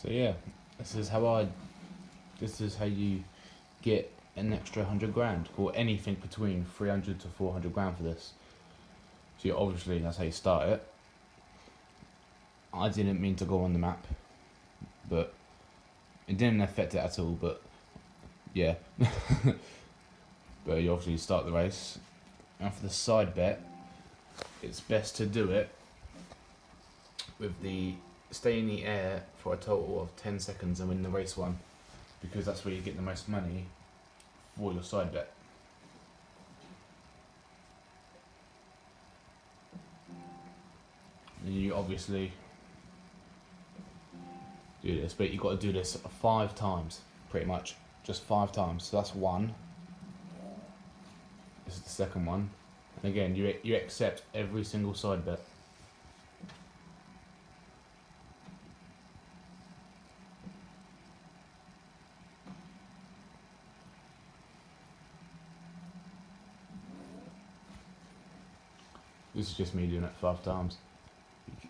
So yeah, this is how I. This is how you get an extra 100 grand, or anything between 300 to 400 grand for this. So you obviously that's how you start it. I didn't mean to go on the map, but it didn't affect it at all. But yeah, but you obviously start the race. And for the side bet, it's best to do it with the stay in the air for a total of 10 seconds and win the race one, because that's where you get the most money for your side bet. And you obviously do this, but you got to do this 5 times, pretty much, just 5 times. So that's one. This is the second one, and again you accept every single side bet. This is just me doing it 5 times.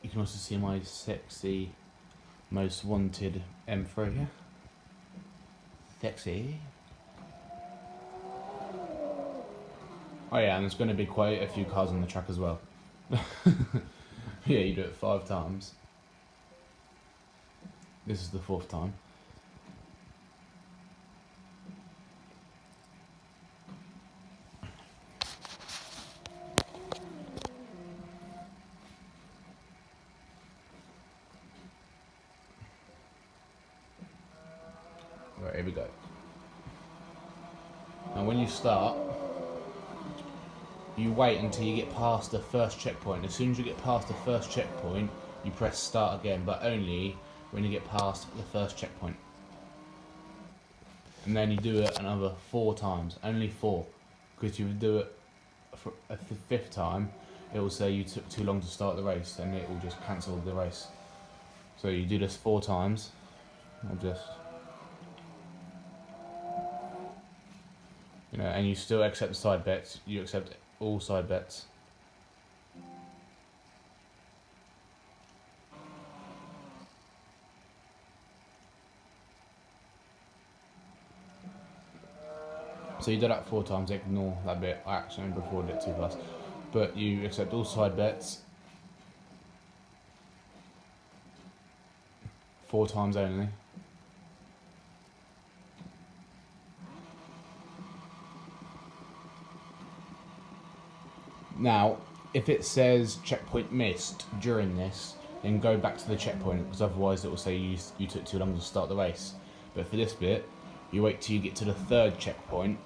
You can also see my sexy, most wanted M3 here. Sexy. Oh yeah, and there's going to be quite a few cars on the track as well. Yeah, you do it 5 times. This is the 4th time. Right, here we go. And when you start, you wait until you get past the first checkpoint. As soon as you get past the first checkpoint, you press start again, but only when you get past the first checkpoint. And then you do it another 4 times, only 4, because you do it for a 5th time, it will say you took too long to start the race, and it will just cancel the race. So you do this 4 times. I'll just, and you still accept the side bets. You accept all side bets. So you do that 4 times, ignore that bit, I accidentally recorded it too fast. But you accept all side bets 4 times only. Now, if it says checkpoint missed during this, then go back to the checkpoint, because otherwise it will say you took too long to start the race. But for this bit, you wait till you get to the 3rd checkpoint,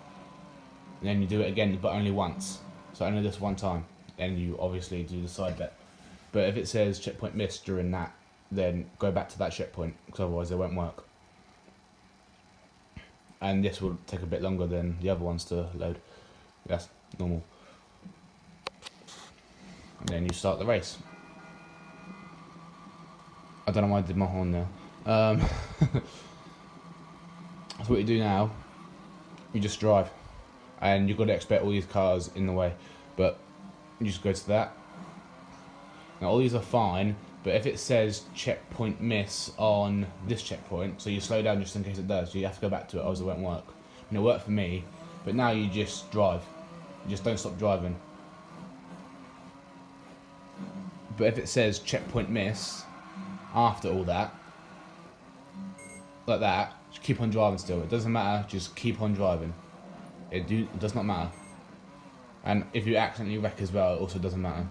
and then you do it again, but only once. So only this 1 time. Then you obviously do the side bet. But if it says checkpoint missed during that, then go back to that checkpoint, because otherwise it won't work. And this will take a bit longer than the other ones to load. That's normal. And then you start the race. I don't know why I did my horn there. So what you do now, you just drive. And you've got to expect all these cars in the way. But you just go to that. Now all these are fine, but if it says checkpoint miss on this checkpoint, so you slow down just in case it does, you have to go back to it, otherwise it won't work. And it worked for me, but now you just drive. You just don't stop driving. But if it says checkpoint miss after all that, like that, just keep on driving still. It doesn't matter, just keep on driving. It does not matter. And if you accidentally wreck as well, it also doesn't matter.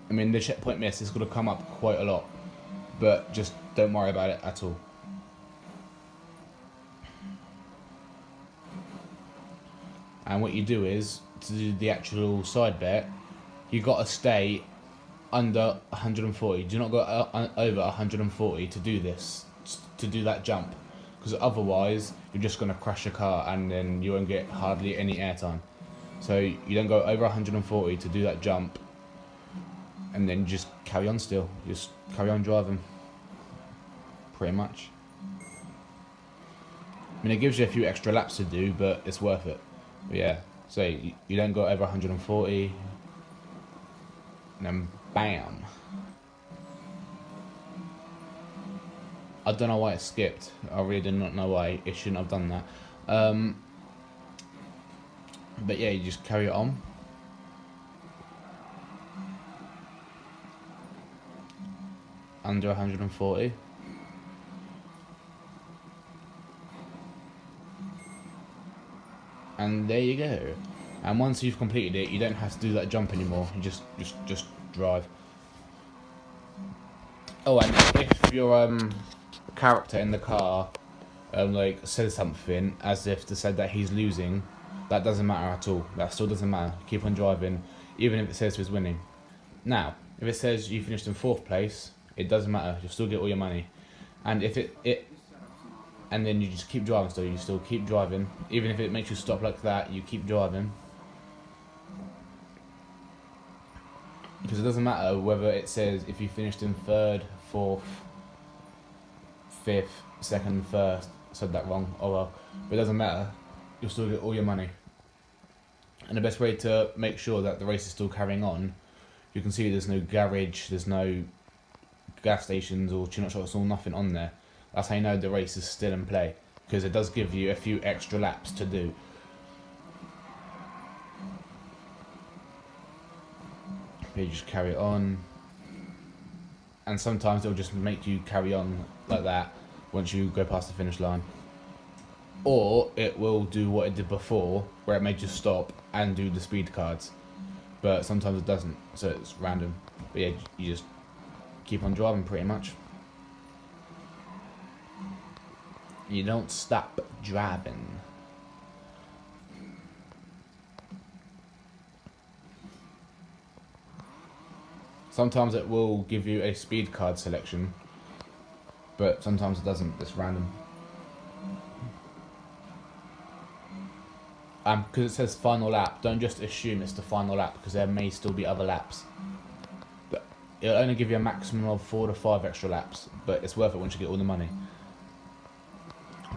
I mean, the checkpoint miss is going to come up quite a lot, but just don't worry about it at all. And what you do is, to do the actual side bet, you got to stay under 140. Do not go over 140 to do this, to do that jump, because otherwise you're just going to crash your car and then you won't get hardly any airtime. So you don't go over 140 to do that jump, and then just carry on still. Just carry on driving. Pretty much. I mean, it gives you a few extra laps to do, but it's worth it. But yeah, so you don't go over 140, and then bam. I don't know why it skipped. I really do not know why it shouldn't have done that. But yeah, you just carry it on. Under 140. And there you go. And once you've completed it, you don't have to do that jump anymore. You just drive. Oh, and if your character in the car like says something as if to say that he's losing, that doesn't matter at all. That still doesn't matter. Keep on driving, even if it says he's winning. Now, if it says you finished in 4th place, it doesn't matter. You'll still get all your money. And if and then you just keep driving. So you still keep driving, even if it makes you stop like that. You keep driving. Because it doesn't matter whether it says if you finished in 3rd, 4th, 5th, 2nd, 1st. I said that wrong. Oh well. But it doesn't matter. You'll still get all your money. And the best way to make sure that the race is still carrying on, you can see there's no garage, there's no gas stations or tune-up shops or nothing on there. That's how you know the race is still in play. Because it does give you a few extra laps to do. You just carry it on, and sometimes it'll just make you carry on like that once you go past the finish line, or it will do what it did before where it made you stop and do the speed cards, but sometimes it doesn't, so it's random. But yeah, you just keep on driving pretty much. You don't stop driving. Sometimes it will give you a speed card selection, but sometimes it doesn't. It's random. Because it says final lap, don't just assume it's the final lap, because there may still be other laps. But it'll only give you a maximum of 4 to 5 extra laps, but it's worth it once you get all the money.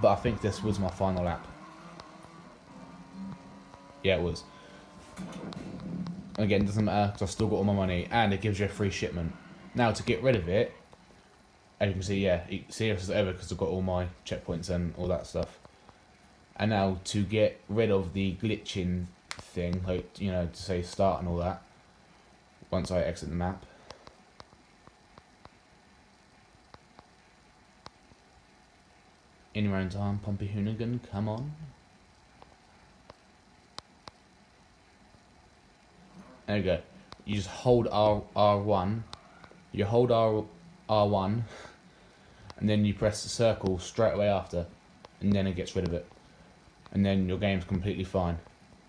But I think this was my final lap. Yeah, it was. Again, it doesn't matter because I've still got all my money, and it gives you a free shipment. Now, to get rid of it, as you can see, yeah, see if it's over because I've got all my checkpoints and all that stuff. And now, to get rid of the glitching thing, like, you know, to say start and all that, once I exit the map, in your own time, Pompey Hoonigan, come on. There you go. You just hold R1. You hold R1, and then you press the circle straight away after, and then it gets rid of it. And then your game's completely fine.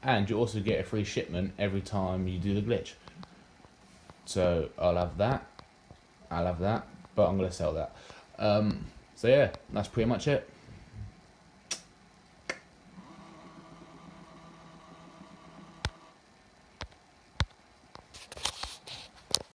And you also get a free shipment every time you do the glitch. So I'll have that. I'll have that, but I'm gonna sell that. So yeah, that's pretty much it.